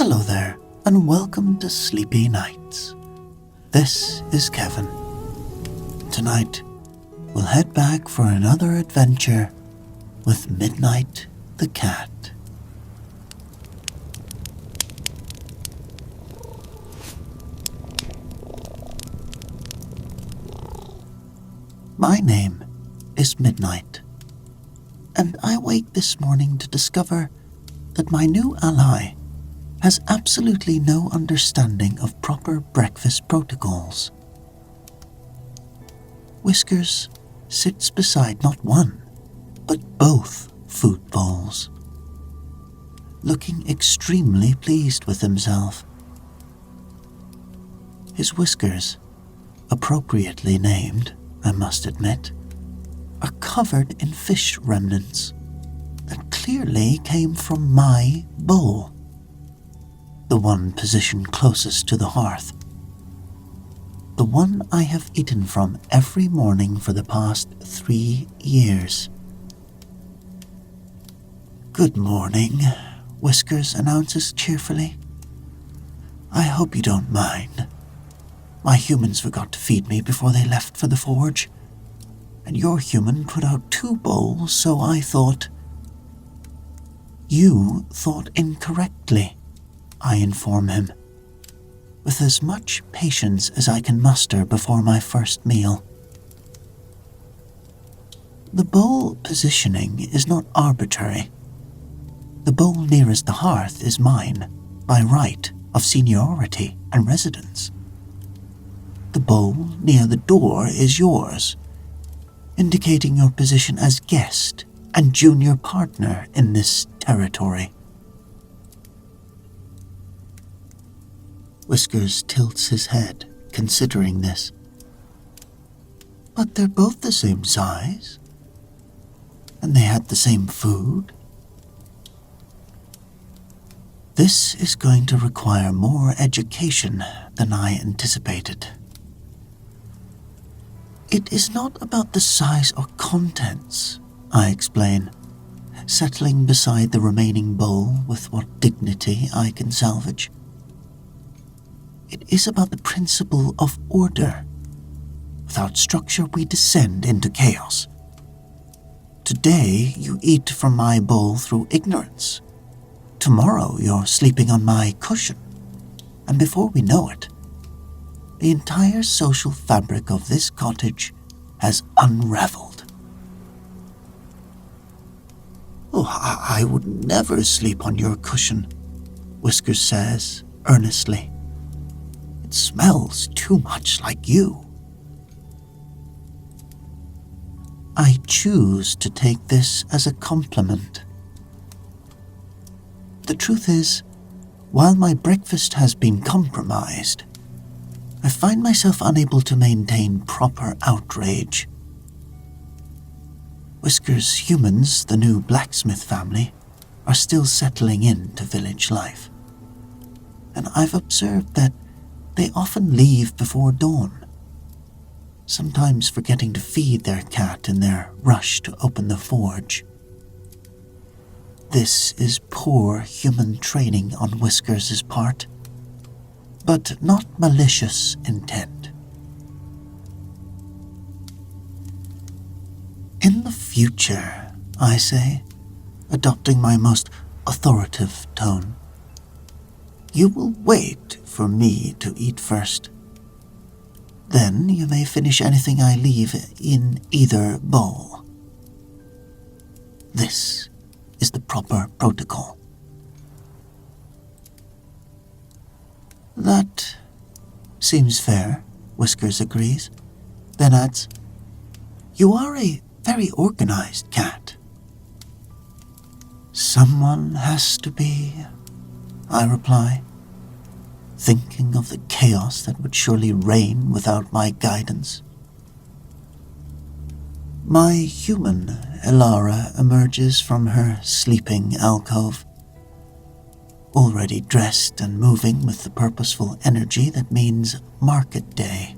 Hello there, and welcome to Sleepy Nights. This is Kevin. Tonight, we'll head back for another adventure with Midnight the cat. My name is Midnight, and I wake this morning to discover that my new ally has absolutely no understanding of proper breakfast protocols. Whiskers sits beside not one, but both food bowls, looking extremely pleased with himself. His whiskers, appropriately named, I must admit, are covered in fish remnants that clearly came from my bowl, the one positioned closest to the hearth, the one I have eaten from every morning for the past 3 years. "Good morning," Whiskers announces cheerfully. "I hope you don't mind. My humans forgot to feed me before they left for the forge, and your human put out 2 bowls, so I thought—" "You thought incorrectly," I inform him, with as much patience as I can muster before my first meal. The bowl positioning is not arbitrary. The bowl nearest the hearth is mine, by right of seniority and residence. The bowl near the door is yours, indicating your position as guest and junior partner in this territory. Whiskers tilts his head, considering this. But they're both the same size, and they had the same food. This is going to require more education than I anticipated. It is not about the size or contents, I explain, settling beside the remaining bowl with what dignity I can salvage. It is about the principle of order. Without structure, we descend into chaos. Today, you eat from my bowl through ignorance. Tomorrow, you're sleeping on my cushion. And before we know it, the entire social fabric of this cottage has unraveled. "Oh, I would never sleep on your cushion," Whiskers says earnestly. "It smells too much like you." I choose to take this as a compliment. The truth is, while my breakfast has been compromised, I find myself unable to maintain proper outrage. Whiskers' humans, the new blacksmith family, are still settling into village life, and I've observed that they often leave before dawn, sometimes forgetting to feed their cat in their rush to open the forge. This is poor human training on Whiskers' part, but not malicious intent. "In the future," I say, adopting my most authoritative tone, "you will wait for me to eat first. Then you may finish anything I leave in either bowl. This is the proper protocol." "That seems fair," Whiskers agrees, then adds, "You are a very organized cat." "Someone has to be," I reply, thinking of the chaos that would surely reign without my guidance. My human, Elara, emerges from her sleeping alcove, already dressed and moving with the purposeful energy that means market day.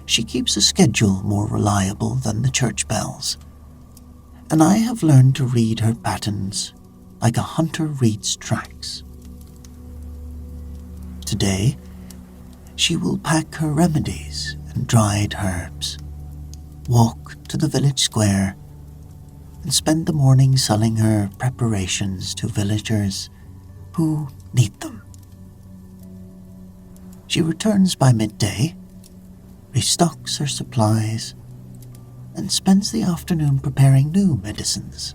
She keeps a schedule more reliable than the church bells, and I have learned to read her patterns like a hunter reads tracks. Today, she will pack her remedies and dried herbs, walk to the village square, and spend the morning selling her preparations to villagers who need them. She returns by midday, restocks her supplies, and spends the afternoon preparing new medicines.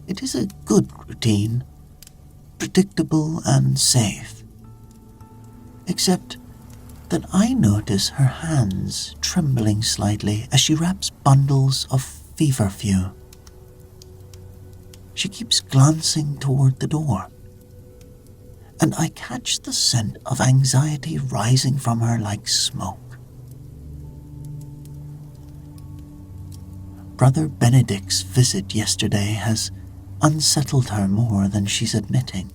It is a good routine, predictable and safe. Except that I notice her hands trembling slightly as she wraps bundles of feverfew. She keeps glancing toward the door, and I catch the scent of anxiety rising from her like smoke. Brother Benedict's visit yesterday has unsettled her more than she's admitting.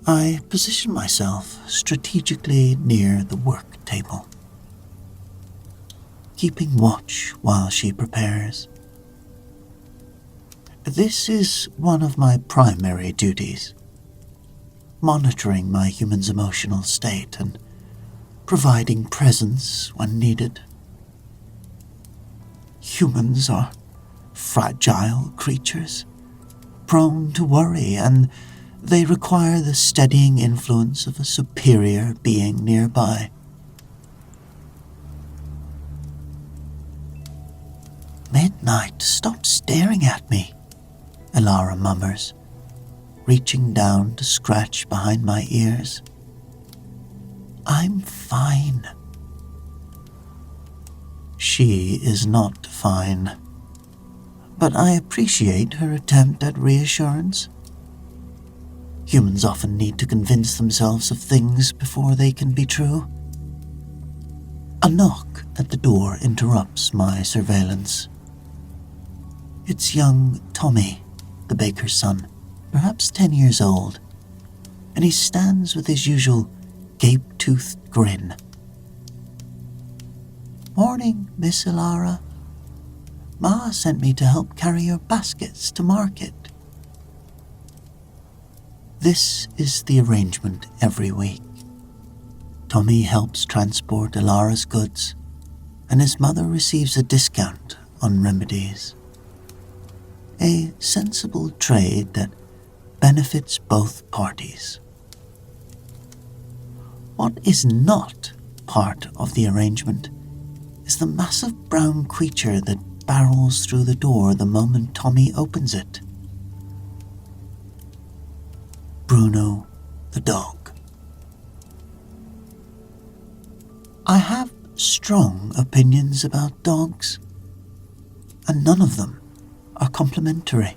I position myself strategically near the work table, keeping watch while she prepares. This is one of my primary duties, monitoring my human's emotional state and providing presence when needed. Humans are fragile creatures, prone to worry, and they require the steadying influence of a superior being nearby. "Midnight, stop staring at me," Elara mummers, reaching down to scratch behind my ears. "I'm fine." She is not fine, but I appreciate her attempt at reassurance. Humans often need to convince themselves of things before they can be true. A knock at the door interrupts my surveillance. It's young Tommy, the baker's son, perhaps 10 years old, and he stands with his usual gape-toothed grin. "Morning, Miss Elara. Ma sent me to help carry your baskets to market." This is the arrangement every week. Tommy helps transport Elara's goods, and his mother receives a discount on remedies. A sensible trade that benefits both parties. What is not part of the arrangement is the massive brown creature that barrels through the door the moment Tommy opens it. Bruno, the dog. I have strong opinions about dogs, and none of them are complimentary.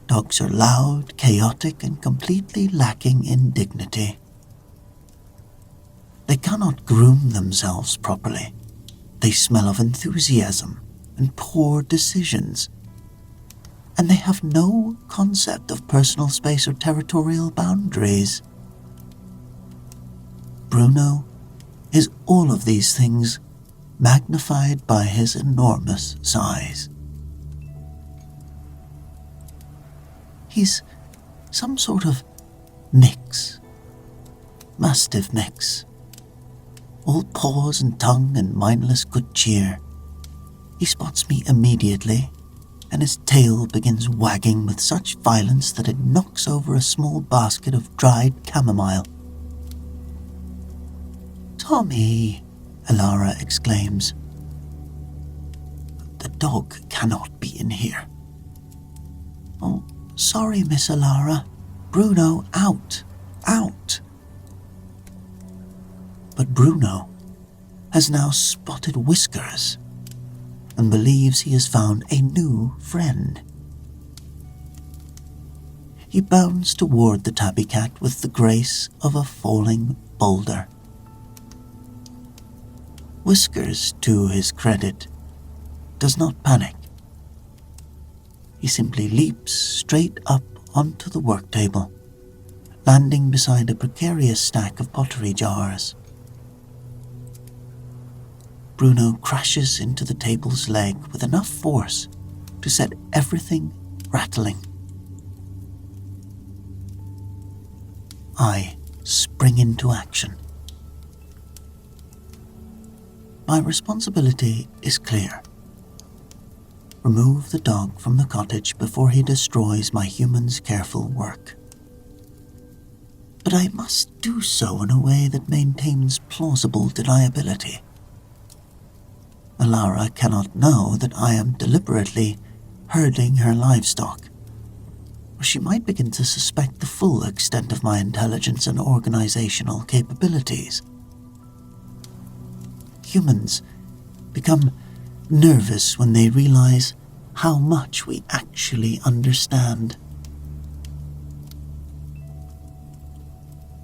Dogs are loud, chaotic, and completely lacking in dignity. They cannot groom themselves properly. They smell of enthusiasm and poor decisions, and they have no concept of personal space or territorial boundaries. Bruno is all of these things magnified by his enormous size. He's some sort of mix, mastiff mix, all paws and tongue and mindless good cheer. He spots me immediately, and his tail begins wagging with such violence that it knocks over a small basket of dried chamomile. "Tommy," Elara exclaims. "The dog cannot be in here." "Oh, sorry, Miss Elara. Bruno, out, out." But Bruno has now spotted Whiskers and believes he has found a new friend. He bounds toward the tabby cat with the grace of a falling boulder. Whiskers, to his credit, does not panic. He simply leaps straight up onto the work table, landing beside a precarious stack of pottery jars. Bruno crashes into the table's leg with enough force to set everything rattling. I spring into action. My responsibility is clear. Remove the dog from the cottage before he destroys my human's careful work. But I must do so in a way that maintains plausible deniability. Elara cannot know that I am deliberately herding her livestock, or she might begin to suspect the full extent of my intelligence and organizational capabilities. Humans become nervous when they realize how much we actually understand.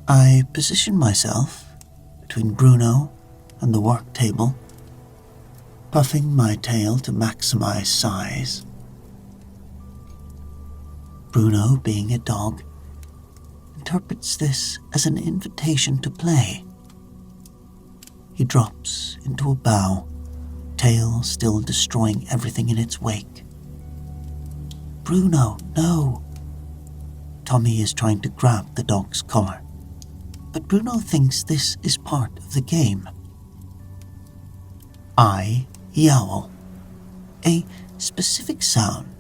I position myself between Bruno and the work table, puffing my tail to maximize size. Bruno, being a dog, interprets this as an invitation to play. He drops into a bow, tail still destroying everything in its wake. Bruno, no! Tommy is trying to grab the dog's collar, but Bruno thinks this is part of the game. I yowl, a specific sound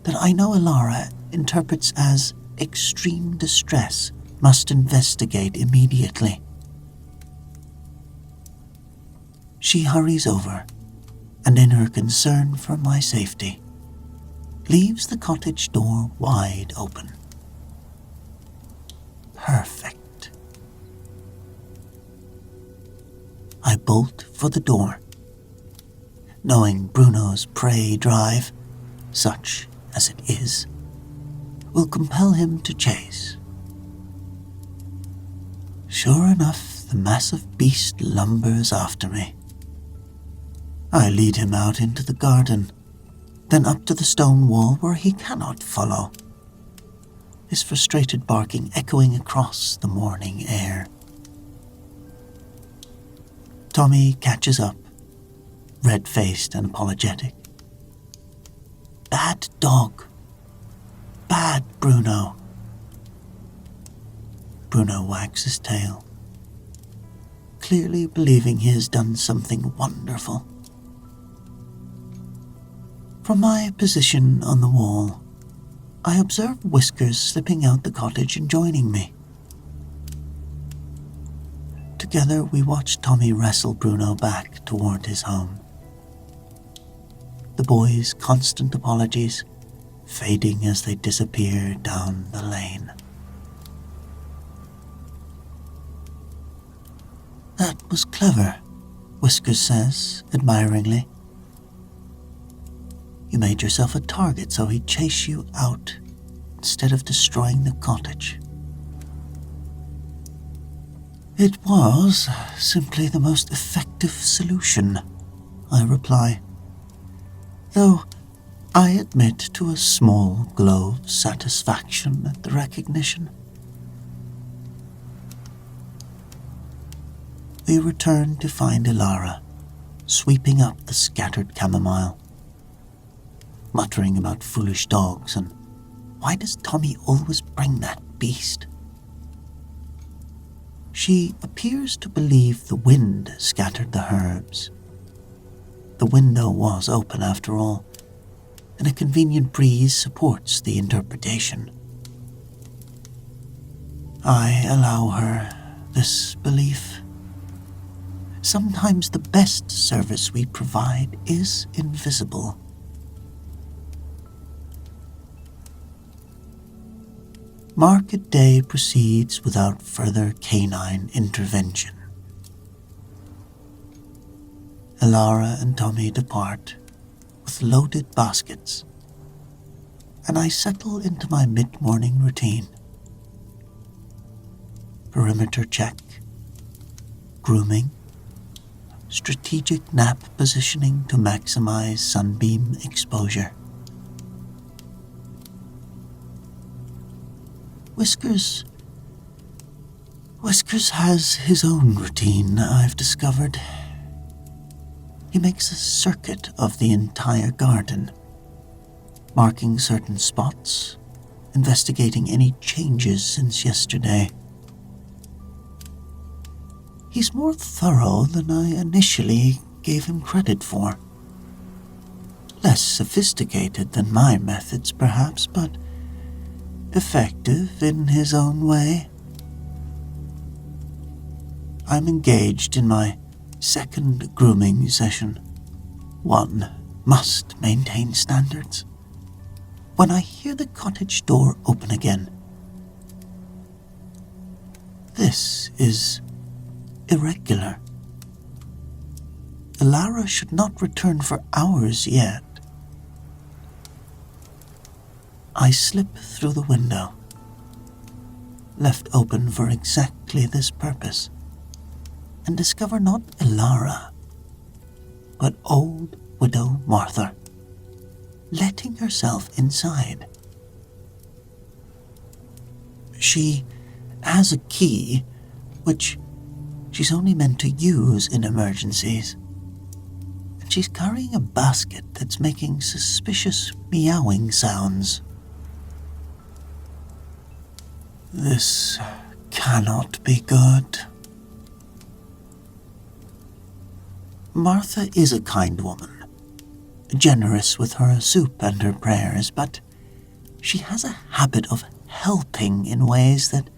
that I know Elara interprets as extreme distress, must investigate immediately. She hurries over, and in her concern for my safety, leaves the cottage door wide open. Perfect. I bolt for the door, knowing Bruno's prey drive, such as it is, will compel him to chase. Sure enough, the massive beast lumbers after me. I lead him out into the garden, then up to the stone wall where he cannot follow, his frustrated barking echoing across the morning air. Tommy catches up, red-faced and apologetic. Bad dog. Bad Bruno. Bruno wags his tail, clearly believing he has done something wonderful. From my position on the wall, I observe Whiskers slipping out the cottage and joining me. Together we watch Tommy wrestle Bruno back toward his home. The boy's constant apologies fading as they disappear down the lane. That was clever, Whiskers says, admiringly. You made yourself a target so he'd chase you out instead of destroying the cottage. It was simply the most effective solution, I reply, though I admit to a small glow of satisfaction at the recognition. We return to find Elara sweeping up the scattered chamomile, muttering about foolish dogs and why does Tommy always bring that beast? She appears to believe the wind scattered the herbs. The window was open after all, and a convenient breeze supports the interpretation. I allow her this belief. Sometimes the best service we provide is invisible. Market day proceeds without further canine intervention. Elara and Tommy depart with loaded baskets, and I settle into my mid-morning routine. Perimeter check, grooming, strategic nap positioning to maximize sunbeam exposure. Whiskers has his own routine, I've discovered. He makes a circuit of the entire garden, marking certain spots, investigating any changes since yesterday. He's more thorough than I initially gave him credit for. Less sophisticated than my methods, perhaps, but effective in his own way. I'm engaged in my second grooming session. One must maintain standards. When I hear the cottage door open again, this is irregular. Elara should not return for hours yet. I slip through the window, left open for exactly this purpose, and discover not Elara, but old widow Martha, letting herself inside. She has a key, which she's only meant to use in emergencies, and she's carrying a basket that's making suspicious meowing sounds. This cannot be good. Martha is a kind woman, generous with her soup and her prayers, but she has a habit of helping in ways that,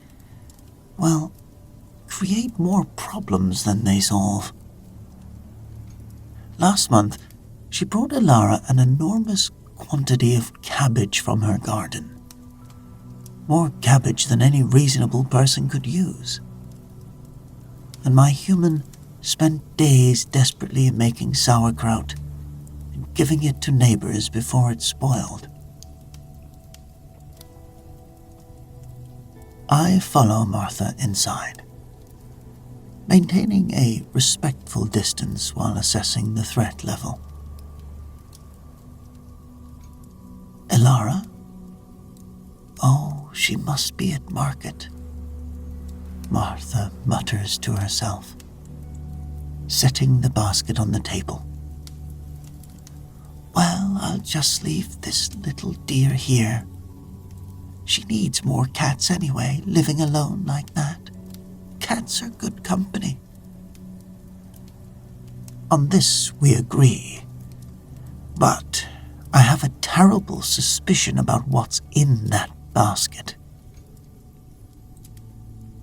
well, create more problems than they solve. Last month, she brought Elara an enormous quantity of cabbage from her garden. More cabbage than any reasonable person could use. And my human spent days desperately making sauerkraut and giving it to neighbors before it spoiled. I follow Martha inside, maintaining a respectful distance while assessing the threat level. Elara? Oh, she must be at market, Martha mutters to herself, setting the basket on the table. Well, I'll just leave this little dear here. She needs more cats anyway, living alone like that. Cats are good company. On this we agree, but I have a terrible suspicion about what's in that basket.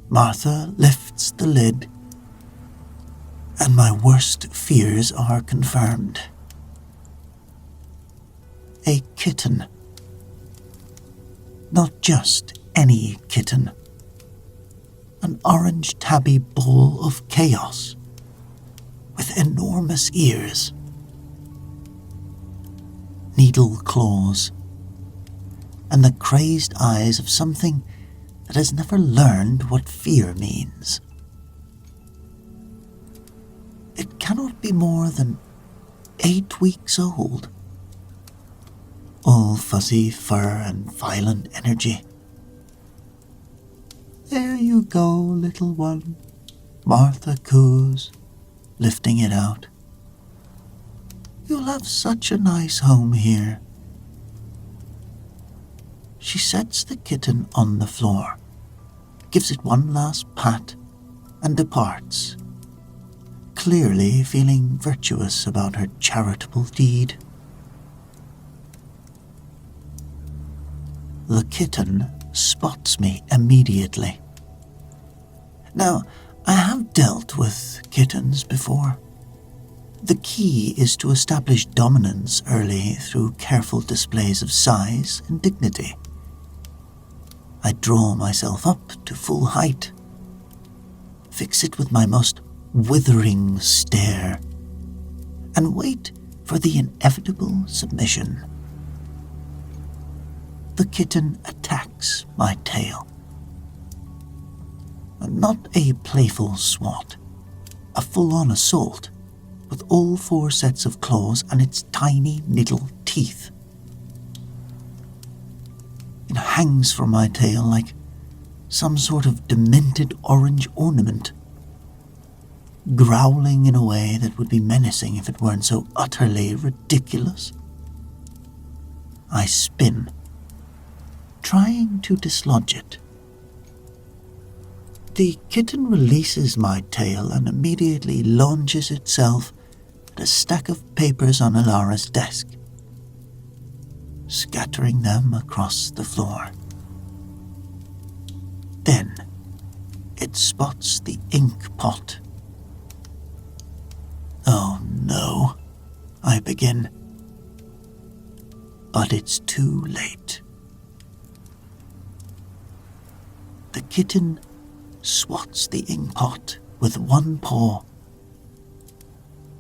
Martha lifts the lid, and my worst fears are confirmed. A kitten. Not just any kitten. An orange tabby ball of chaos, with enormous ears, needle claws, and the crazed eyes of something that has never learned what fear means. It cannot be more than 8 weeks old. All fuzzy fur and violent energy. There you go, little one, Martha coos, lifting it out. You'll have such a nice home here. She sets the kitten on the floor, gives it one last pat, and departs, clearly feeling virtuous about her charitable deed. The kitten spots me immediately. Now, I have dealt with kittens before. The key is to establish dominance early through careful displays of size and dignity. I draw myself up to full height, fix it with my most withering stare, and wait for the inevitable submission. The kitten attacks my tail. Not a playful swat, a full-on assault, with all 4 sets of claws and its tiny little teeth. It hangs from my tail like some sort of demented orange ornament, growling in a way that would be menacing if it weren't so utterly ridiculous. I spin, trying to dislodge it. The kitten releases my tail and immediately launches itself at a stack of papers on Elara's desk, scattering them across the floor. Then it spots the ink pot. "Oh no," I begin. But it's too late. The kitten swats the ink pot with one paw,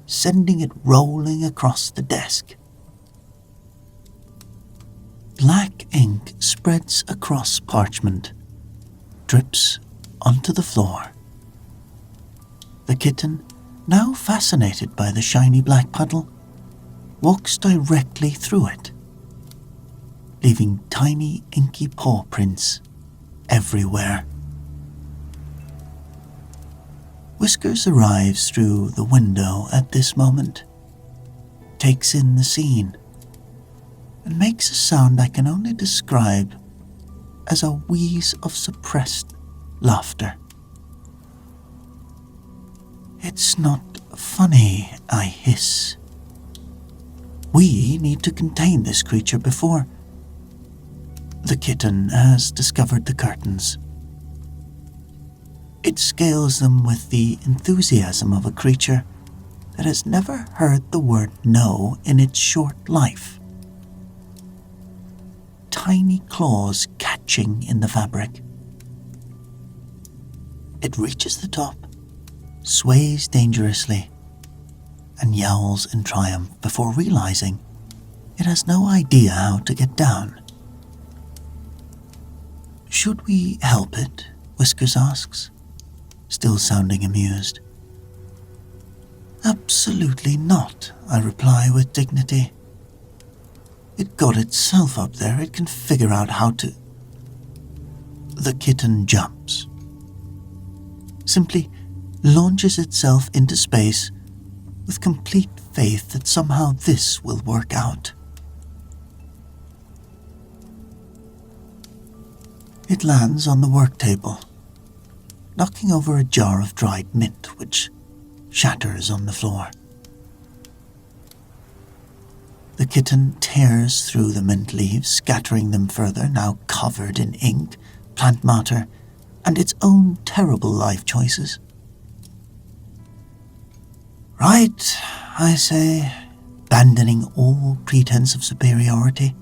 sending it rolling across the desk. Black ink spreads across parchment, drips onto the floor. The kitten, now fascinated by the shiny black puddle, walks directly through it, leaving tiny inky paw prints everywhere. Whiskers arrives through the window at this moment, takes in the scene, and makes a sound I can only describe as a wheeze of suppressed laughter. "It's not funny," I hiss. "We need to contain this creature before..." The kitten has discovered the curtains. It scales them with the enthusiasm of a creature that has never heard the word no in its short life. Tiny claws catching in the fabric. It reaches the top, sways dangerously, and yowls in triumph before realizing it has no idea how to get down. "Should we help it?" Whiskers asks, still sounding amused. "Absolutely not," I reply with dignity. "It got itself up there. It can figure out how to..." The kitten jumps, simply launches itself into space with complete faith that somehow this will work out. It lands on the work table, knocking over a jar of dried mint, which shatters on the floor. The kitten tears through the mint leaves, scattering them further, now covered in ink, plant matter, and its own terrible life choices. "Right," I say, abandoning all pretense of superiority.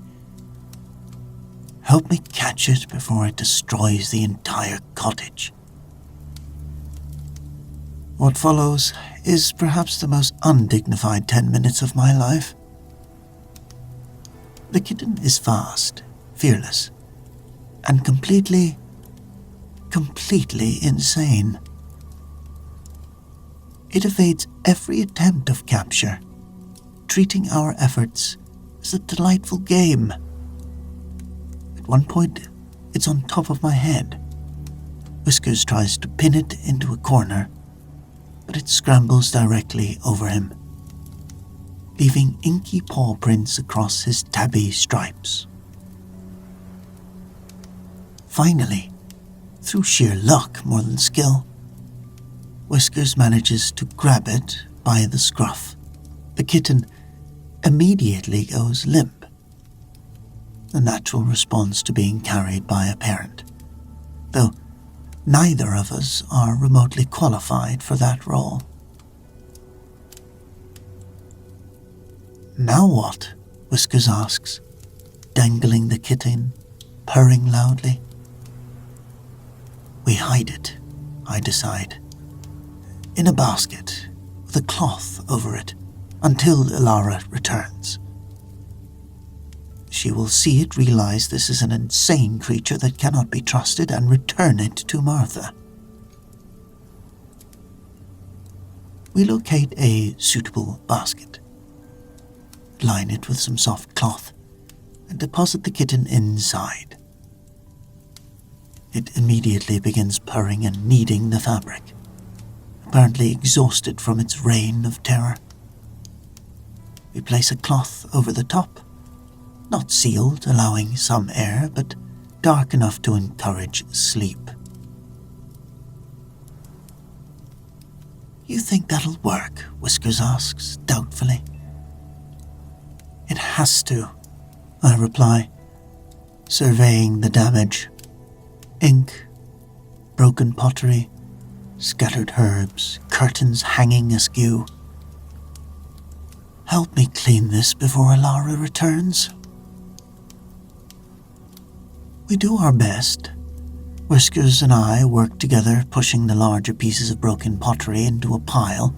"Help me catch it before it destroys the entire cottage." What follows is perhaps the most undignified 10 minutes of my life. The kitten is fast, fearless, and completely insane. It evades every attempt of capture, treating our efforts as a delightful game. At one point, it's on top of my head. Whiskers tries to pin it into a corner, but it scrambles directly over him, leaving inky paw prints across his tabby stripes. Finally, through sheer luck more than skill, Whiskers manages to grab it by the scruff. The kitten immediately goes limp, the natural response to being carried by a parent, though neither of us are remotely qualified for that role. "Now what?" Whiskers asks, dangling the kitten, purring loudly. "We hide it," I decide, "in a basket with a cloth over it until Elara returns. She will see it, realize this is an insane creature that cannot be trusted, and return it to Martha." We locate a suitable basket, line it with some soft cloth, and deposit the kitten inside. It immediately begins purring and kneading the fabric, apparently exhausted from its reign of terror. We place a cloth over the top, not sealed, allowing some air, but dark enough to encourage sleep. You think that'll work? Whiskers asks, doubtfully. It has to, I reply, surveying the damage. Ink, broken pottery, scattered herbs, curtains hanging askew. Help me clean this before Elara returns. We do our best. Whiskers and I work together, pushing the larger pieces of broken pottery into a pile,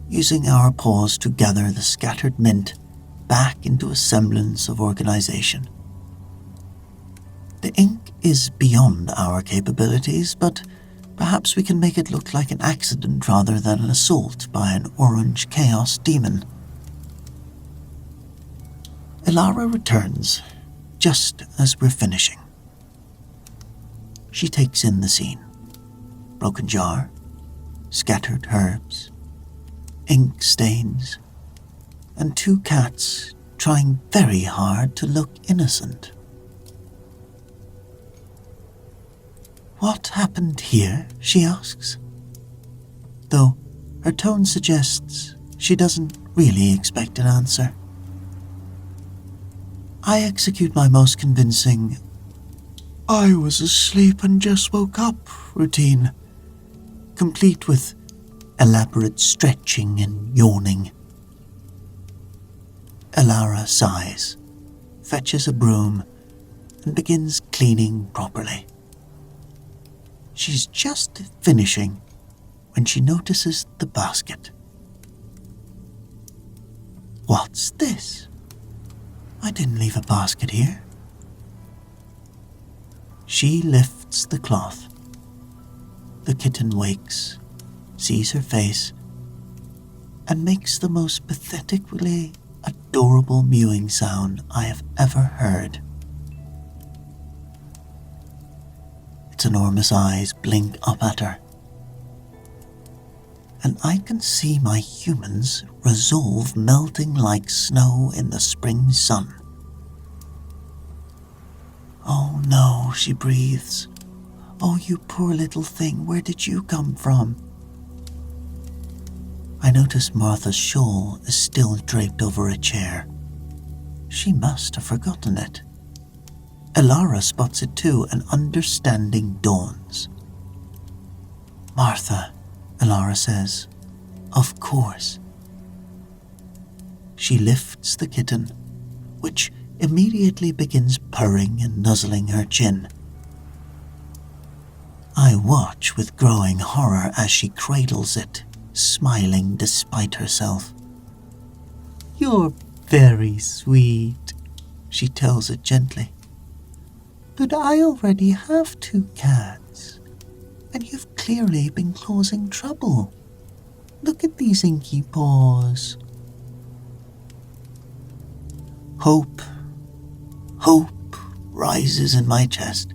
using our paws to gather the scattered mint back into a semblance of organization. The ink is beyond our capabilities, but perhaps we can make it look like an accident rather than an assault by an orange chaos demon. Elara returns just as we're finishing. She takes in the scene. Broken jar, scattered herbs, ink stains, and two cats trying very hard to look innocent. What happened here? She asks, though her tone suggests she doesn't really expect an answer. I execute my most convincing "I was asleep and just woke up" routine, complete with elaborate stretching and yawning. Elara sighs, fetches a broom, and begins cleaning properly. She's just finishing when she notices the basket. What's this? I didn't leave a basket here. She lifts the cloth. The kitten wakes, sees her face, and makes the most pathetically adorable mewing sound I have ever heard. Its enormous eyes blink up at her, and I can see my human's resolve melting like snow in the spring sun. "Oh no," she breathes. "Oh, you poor little thing, where did you come from?" I notice Martha's shawl is still draped over a chair. She must have forgotten it. Elara spots it too, and understanding dawns. "Martha," Elara says, "of course." She lifts the kitten, which immediately begins purring and nuzzling her chin. I watch with growing horror as she cradles it, smiling despite herself. "You're very sweet," she tells it gently. "But I already have 2 cats, and you've clearly been causing trouble. Look at these inky paws." Hope rises in my chest.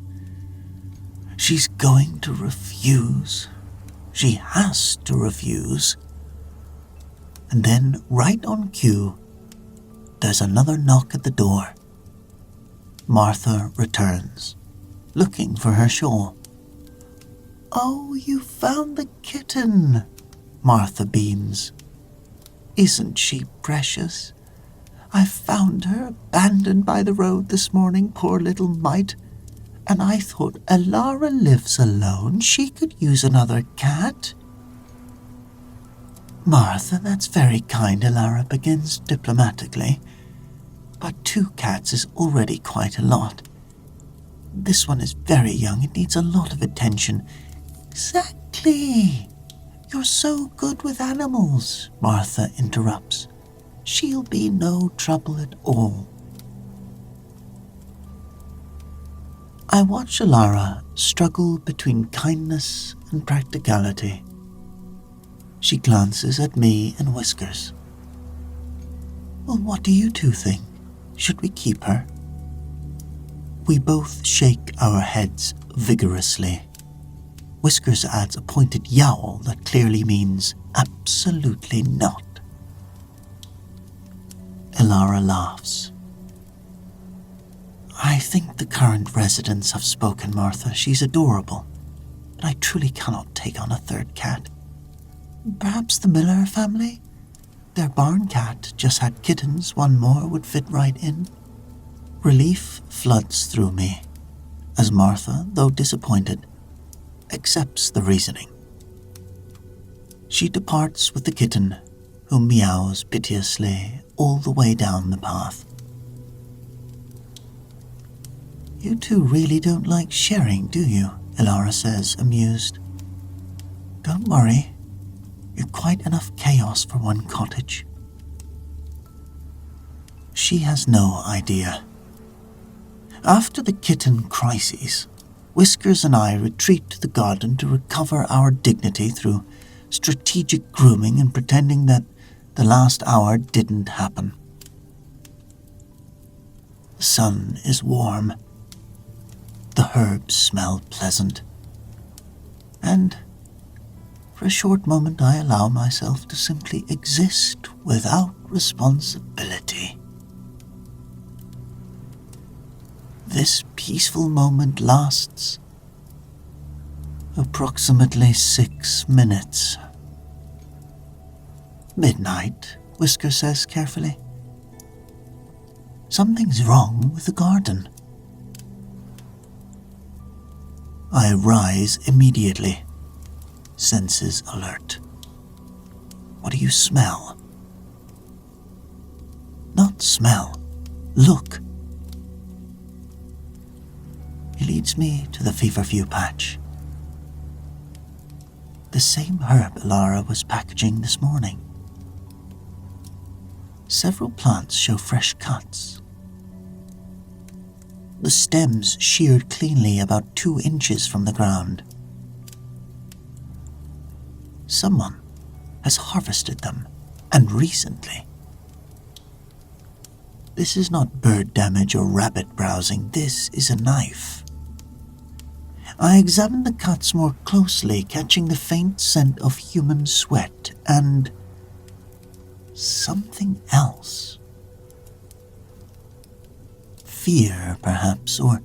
She's going to refuse. She has to refuse. And then, right on cue, there's another knock at the door. Martha returns, looking for her shawl. "Oh, you found the kitten," Martha beams. "Isn't she precious? I found her abandoned by the road this morning, poor little mite, and I thought Elara lives alone. She could use another cat." "Martha, that's very kind," Elara begins diplomatically, "but 2 cats is already quite a lot. This one is very young, it needs a lot of attention." "Exactly. You're so good with animals," Martha interrupts. "She'll be no trouble at all." I watch Elara struggle between kindness and practicality. She glances at me and Whiskers. "Well, what do you 2 think? Should we keep her?" We both shake our heads vigorously. Whiskers adds a pointed yowl that clearly means absolutely not. Elara laughs. "I think the current residents have spoken, Martha. She's adorable, but I truly cannot take on a 3rd cat. Perhaps the Miller family? Their barn cat just had kittens, one more would fit right in. Relief floods through me as Martha, though disappointed, accepts the reasoning. She departs with the kitten, who meows piteously all the way down the path. You two really don't like sharing, do you? Elara says, amused. Don't worry, you're quite enough chaos for one cottage. She has no idea. After the kitten crises, Whiskers and I retreat to the garden to recover our dignity through strategic grooming and pretending that the last hour didn't happen. The sun is warm. The herbs smell pleasant. And for a short moment I allow myself to simply exist without responsibility. This peaceful moment lasts approximately 6 minutes. Midnight, Whisker says carefully. Something's wrong with the garden. I rise immediately, senses alert. What do you smell? Not smell, look. He leads me to the feverfew patch. The same herb Elara was packaging this morning. Several plants show fresh cuts. The stems sheared cleanly about 2 inches from the ground. Someone has harvested them, and recently. This is not bird damage or rabbit browsing, this is a knife. I examine the cuts more closely, catching the faint scent of human sweat and something else. Fear, perhaps, or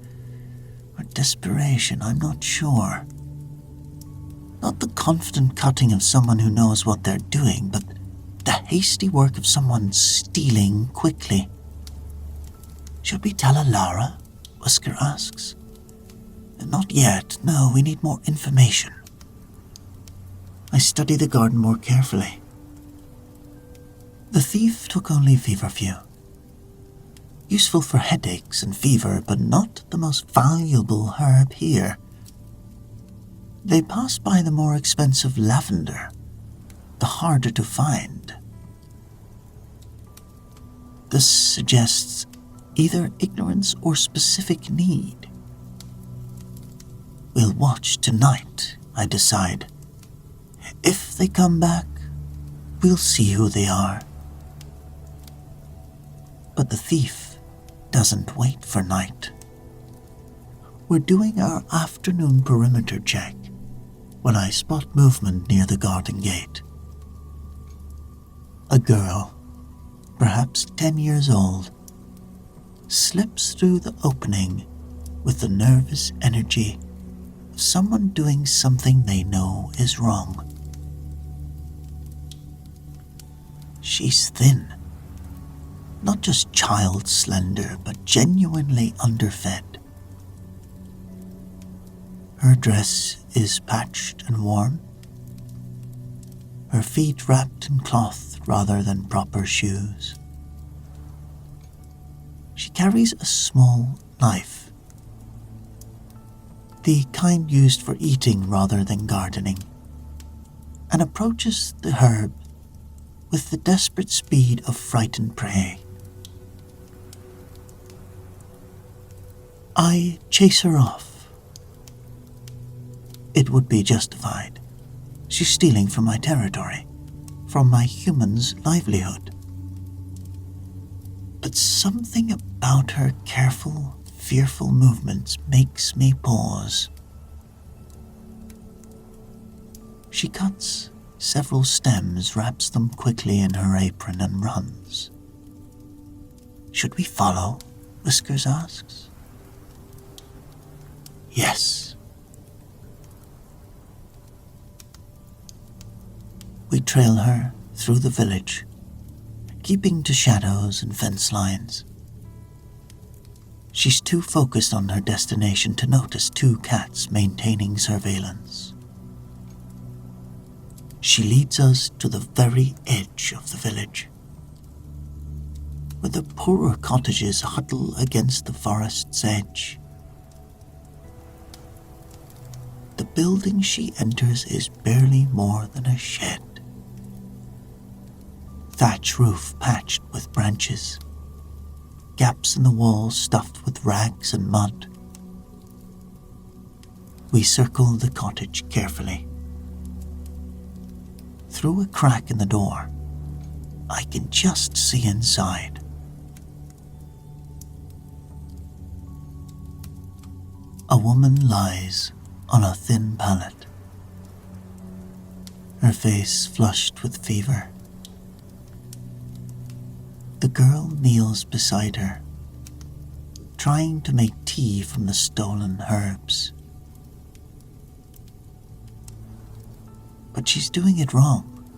desperation, I'm not sure. Not the confident cutting of someone who knows what they're doing, but the hasty work of someone stealing quickly. Should we tell Elara? Whisker asks. Not yet, no, we need more information. I study the garden more carefully. The thief took only feverfew. Useful for headaches and fever, but not the most valuable herb here. They passed by the more expensive lavender, the harder to find. This suggests either ignorance or specific need. We'll watch tonight, I decide. If they come back, we'll see who they are. But the thief doesn't wait for night. We're doing our afternoon perimeter check when I spot movement near the garden gate. A girl, perhaps 10 years old, slips through the opening with the nervous energy of someone doing something they know is wrong. She's thin, not just child slender, but genuinely underfed. Her dress is patched and worn, her feet wrapped in cloth rather than proper shoes. She carries a small knife, the kind used for eating rather than gardening, and approaches the herb with the desperate speed of frightened prey. I chase her off. It would be justified. She's stealing from my territory, from my human's livelihood. But something about her careful, fearful movements makes me pause. She cuts several stems, wraps them quickly in her apron, and runs. Should we follow? Whiskers asks. Yes. We trail her through the village, keeping to shadows and fence lines. She's too focused on her destination to notice two cats maintaining surveillance. She leads us to the very edge of the village, where the poorer cottages huddle against the forest's edge. The building she enters is barely more than a shed. Thatch roof patched with branches, gaps in the walls stuffed with rags and mud. We circle the cottage carefully. Through a crack in the door, I can just see inside. A woman lies on a thin pallet, her face flushed with fever. The girl kneels beside her, trying to make tea from the stolen herbs. But she's doing it wrong,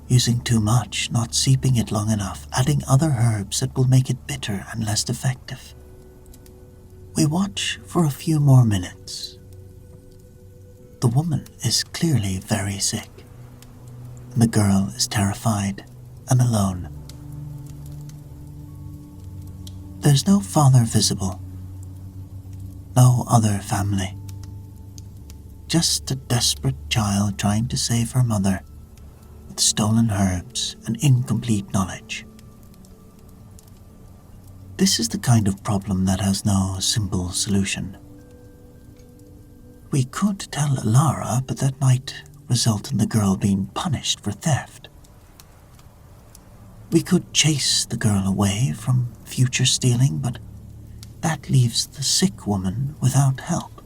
using too much, not steeping it long enough, adding other herbs that will make it bitter and less effective. We watch for a few more minutes. The woman is clearly very sick, and the girl is terrified and alone. There's no father visible, no other family, just a desperate child trying to save her mother with stolen herbs and incomplete knowledge. This is the kind of problem that has no simple solution. We could tell Elara, but that might result in the girl being punished for theft. We could chase the girl away from future stealing, but that leaves the sick woman without help.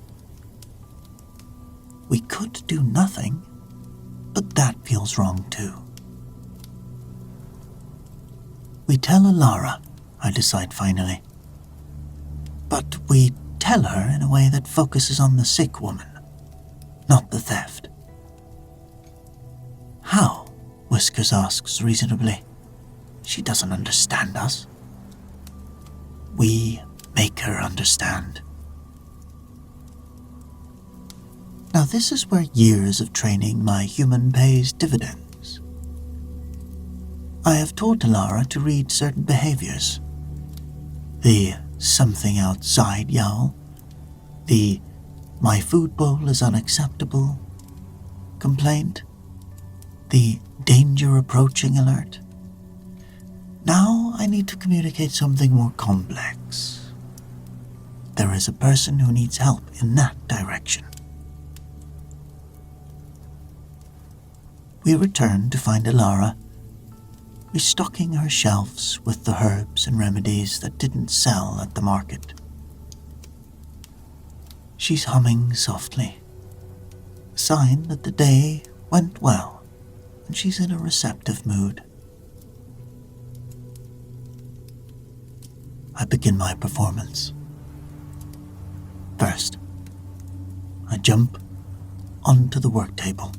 We could do nothing, but that feels wrong too. We tell Elara, I decide finally. But we tell her in a way that focuses on the sick woman, not the theft. How? Whiskers asks reasonably. She doesn't understand us. We make her understand. Now this is where years of training my human pays dividends. I have taught Elara to read certain behaviors. The something outside yowl, the my food bowl is unacceptable complaint, the danger approaching alert. Now I need to communicate something more complex. There is a person who needs help in that direction. We return to find Elara restocking her shelves with the herbs and remedies that didn't sell at the market. She's humming softly, a sign that the day went well and she's in a receptive mood. I begin my performance. First, I jump onto the work table.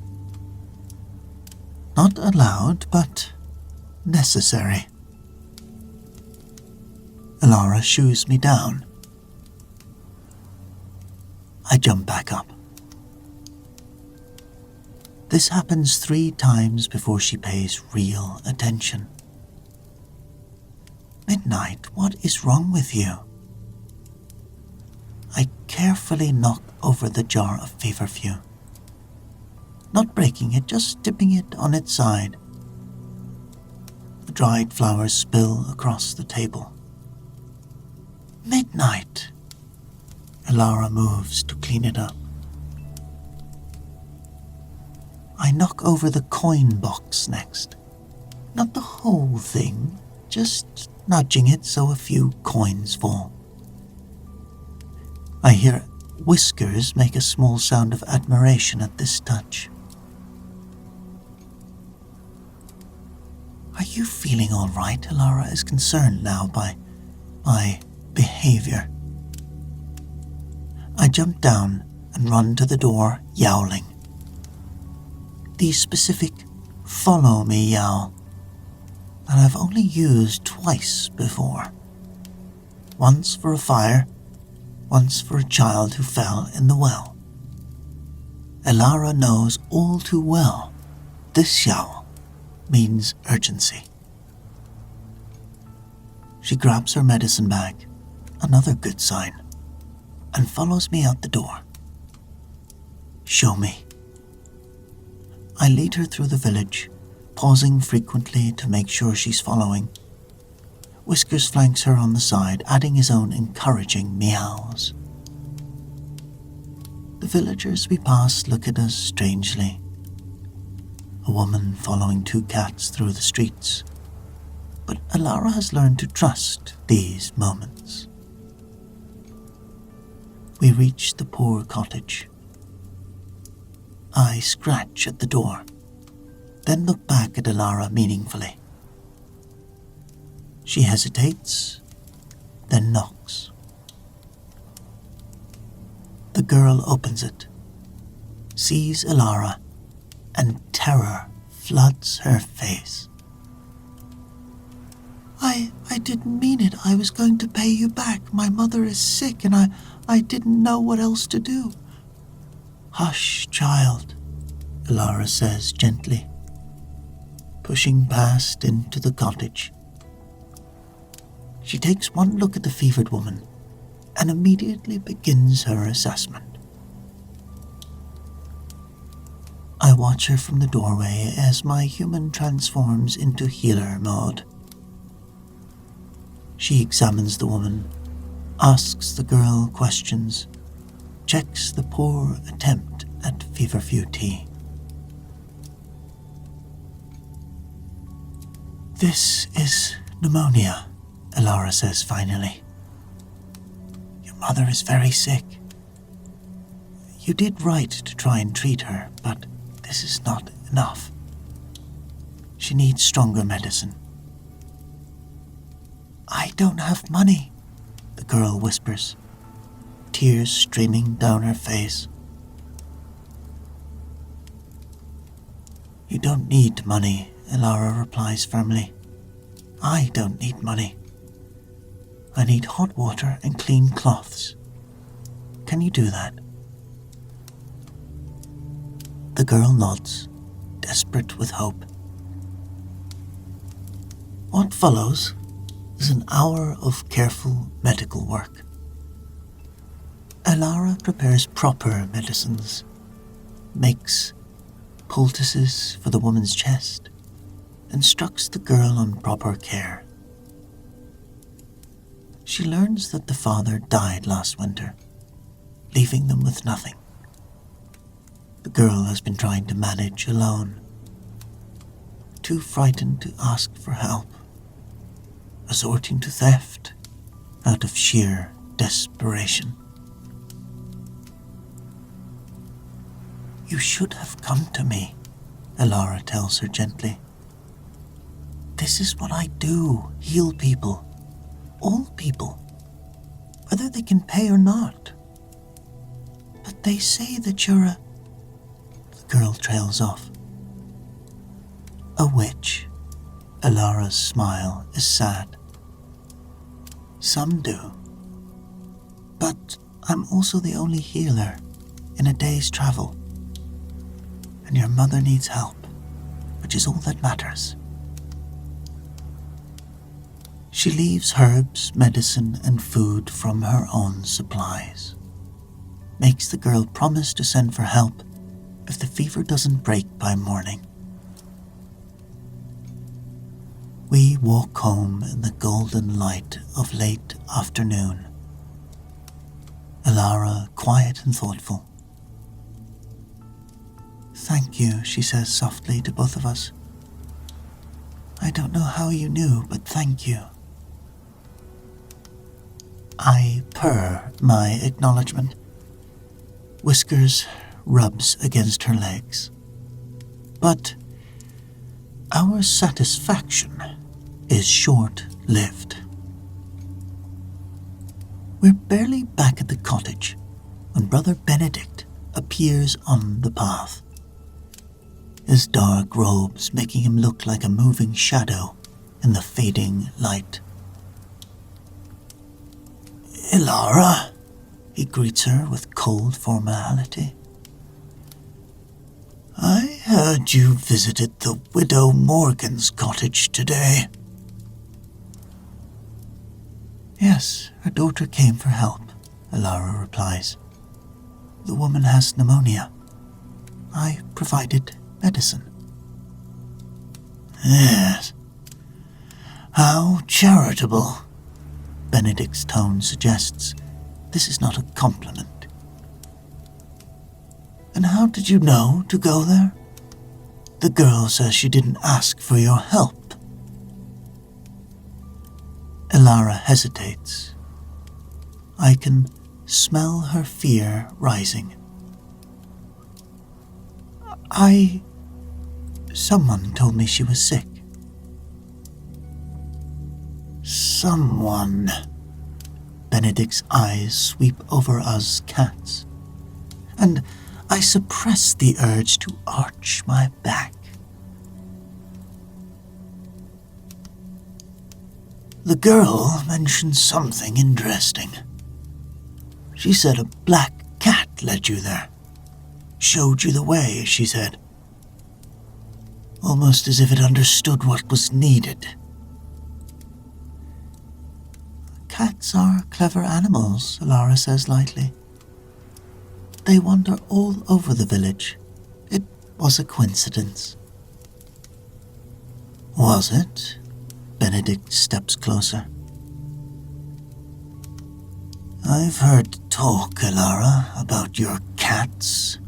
Not allowed, but necessary. Elara shoos me down. I jump back up. This happens 3 times before she pays real attention. Midnight, what is wrong with you? I carefully knock over the jar of feverfew. Not breaking it, just tipping it on its side. The dried flowers spill across the table. Midnight! Elara moves to clean it up. I knock over the coin box next. Not the whole thing, just nudging it so a few coins fall. I hear Whiskers make a small sound of admiration at this touch. Are you feeling all right? Elara is concerned now by my behavior. I jump down and run to the door, yowling. The specific follow me yell that I've only used twice before. Once for a fire, once for a child who fell in the well. Elara knows all too well this yowl means urgency. She grabs her medicine bag, another good sign, and follows me out the door. Show me. I lead her through the village, pausing frequently to make sure she's following. Whiskers flanks her on the side, adding his own encouraging meows. The villagers we pass look at us strangely. A woman following two cats through the streets. But Elara has learned to trust these moments. We reach the poor cottage. I scratch at the door, then look back at Elara meaningfully. She hesitates, then knocks. The girl opens it, sees Elara, and terror floods her face. I didn't mean it. I was going to pay you back. My mother is sick and I didn't know what else to do. Hush, child, Elara says gently, pushing past into the cottage. She takes one look at the fevered woman and immediately begins her assessment. I watch her from the doorway as my human transforms into healer mode. She examines the woman, asks the girl questions, checks the poor attempt at feverfew tea. This is pneumonia, Elara says finally. Your mother is very sick. You did right to try and treat her, but this is not enough. She needs stronger medicine. I don't have money, the girl whispers, tears streaming down her face. You don't need money, Elara replies firmly. I don't need money. I need hot water and clean cloths. Can you do that? The girl nods, desperate with hope. What follows is an hour of careful medical work. Elara prepares proper medicines, makes poultices for the woman's chest, instructs the girl on proper care. She learns that the father died last winter, leaving them with nothing. The girl has been trying to manage alone, too frightened to ask for help, resorting to theft out of sheer desperation. You should have come to me, Elara tells her gently. This is what I do, heal people, all people, whether they can pay or not. But they say that you're a... The girl trails off. A witch. Elara's smile is sad. Some do. But I'm also the only healer in a day's travel. And your mother needs help, which is all that matters. She leaves herbs, medicine, and food from her own supplies. Makes the girl promise to send for help if the fever doesn't break by morning. We walk home in the golden light of late afternoon. Elara quiet and thoughtful. Thank you, she says softly to both of us. I don't know how you knew, but thank you. I purr my acknowledgement. Whiskers rubs against her legs. But our satisfaction is short-lived. We're barely back at the cottage when Brother Benedict appears on the path. his dark robes making him look like a moving shadow in the fading light. "Elara," he greets her with cold formality. "I heard you visited the widow Morgan's cottage today." "Yes, her daughter came for help," Elara replies. "The woman has pneumonia. I provided medicine." "Yes. How charitable," Benedict's tone suggests this is not a compliment. "And how did you know to go there? The girl says she didn't ask for your help." Elara hesitates. I can smell her fear rising. Someone told me she was sick." "Someone?" Benedict's eyes sweep over us cats, and I suppress the urge to arch my back. "The girl mentioned something interesting. She said a black cat led you there. Showed you the way, she said. Almost as if it understood what was needed." "Cats are clever animals," Elara says lightly. "They wander all over the village. It was a coincidence." "Was it?" Benedict steps closer. "I've heard talk, Elara, about your cats.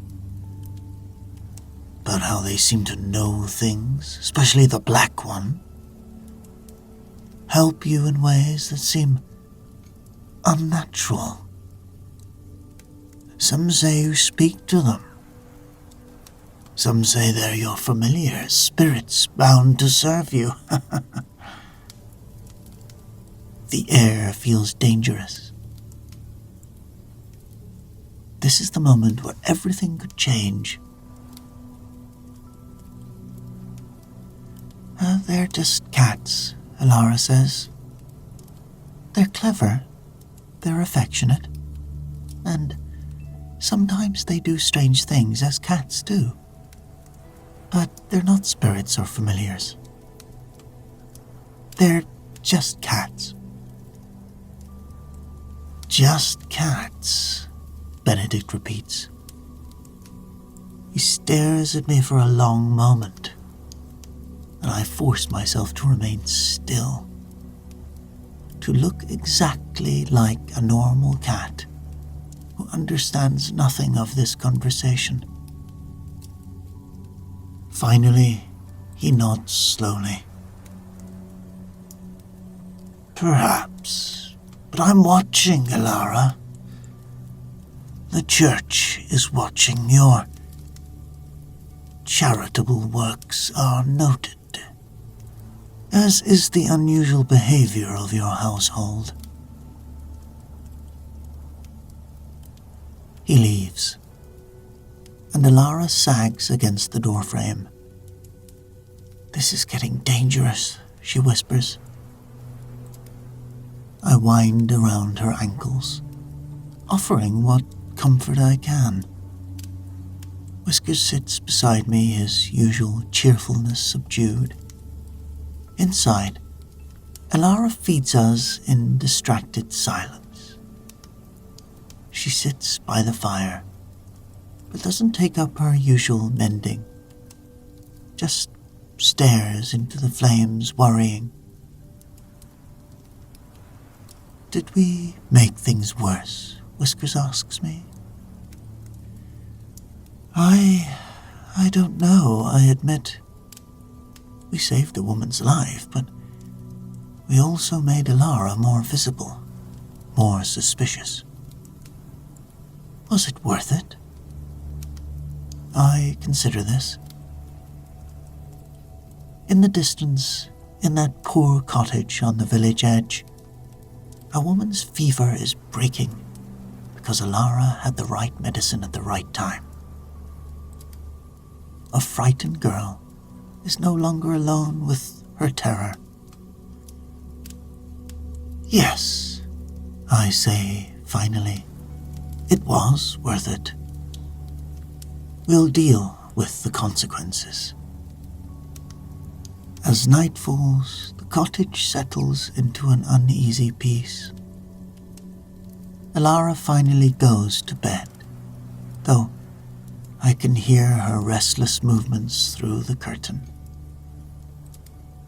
About how they seem to know things, especially the black one. Help you in ways that seem unnatural. Some say you speak to them. Some say they're your familiars, spirits bound to serve you." The air feels dangerous. This is the moment where everything could change. "They're just cats," Elara says. "They're clever, they're affectionate, and sometimes they do strange things as cats do. But they're not spirits or familiars. They're just cats." "Just cats," Benedict repeats. He stares at me for a long moment, and I force myself to remain still, to look exactly like a normal cat who understands nothing of this conversation. Finally, he nods slowly. "Perhaps, but I'm watching, Elara. The church is watching. Your charitable works are noted, as is the unusual behavior of your household." He leaves, and Elara sags against the doorframe. "This is getting dangerous," she whispers. I wind around her ankles, offering what comfort I can. Whiskers sits beside me, his usual cheerfulness subdued. Inside, Elara feeds us in distracted silence. She sits by the fire, but doesn't take up her usual mending. Just stares into the flames, worrying. "Did we make things worse?" Whiskers asks me. I don't know, I admit. We saved a woman's life, but we also made Elara more visible, more suspicious. Was it worth it? I consider this. In the distance, in that poor cottage on the village edge, a woman's fever is breaking because Elara had the right medicine at the right time. a frightened girl is no longer alone with her terror. Yes, I say finally, it was worth it. We'll deal with the consequences. As night falls, the cottage settles into an uneasy peace. Elara finally goes to bed, though I can hear her restless movements through the curtain.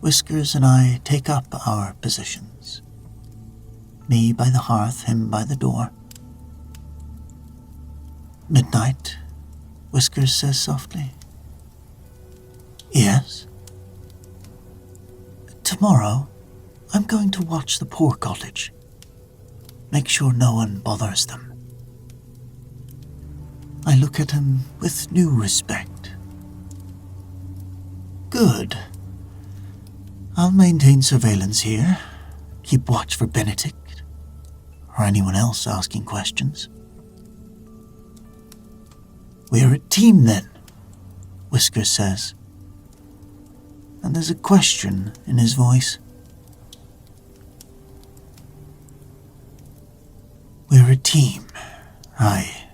Whiskers and I take up our positions. Me by the hearth, him by the door. Midnight, Whiskers says softly. Yes? Tomorrow, I'm going to watch the poor cottage. Make sure no one bothers them. I look at him with new respect. Good. I'll maintain surveillance here, keep watch for Benedict, or anyone else asking questions. We're a team then, Whiskers says, and there's a question in his voice. We're a team, I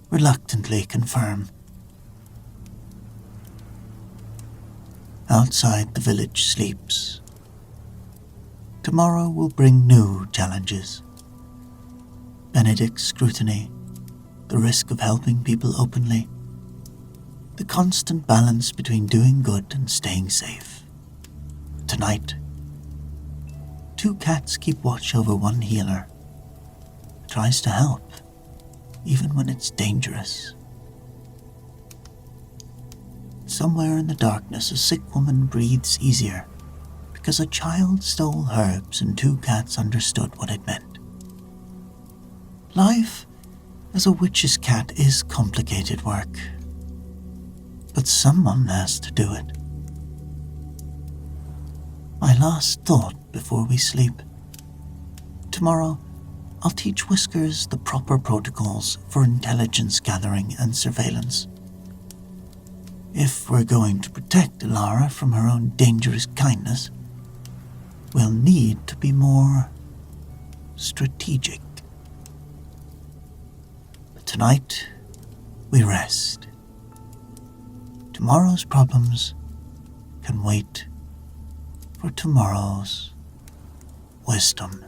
reluctantly confirm. Outside, the village sleeps. Tomorrow will bring new challenges. Benedict's scrutiny, the risk of helping people openly, the constant balance between doing good and staying safe. Tonight, 2 cats keep watch over one healer, who tries to help, even when it's dangerous. Somewhere in the darkness, a sick woman breathes easier because a child stole herbs and 2 cats understood what it meant. Life as a witch's cat is complicated work, but someone has to do it. My last thought before we sleep. Tomorrow, I'll teach Whiskers the proper protocols for intelligence gathering and surveillance. If we're going to protect Elara from her own dangerous kindness, we'll need to be more strategic. But tonight, we rest. Tomorrow's problems can wait for tomorrow's wisdom.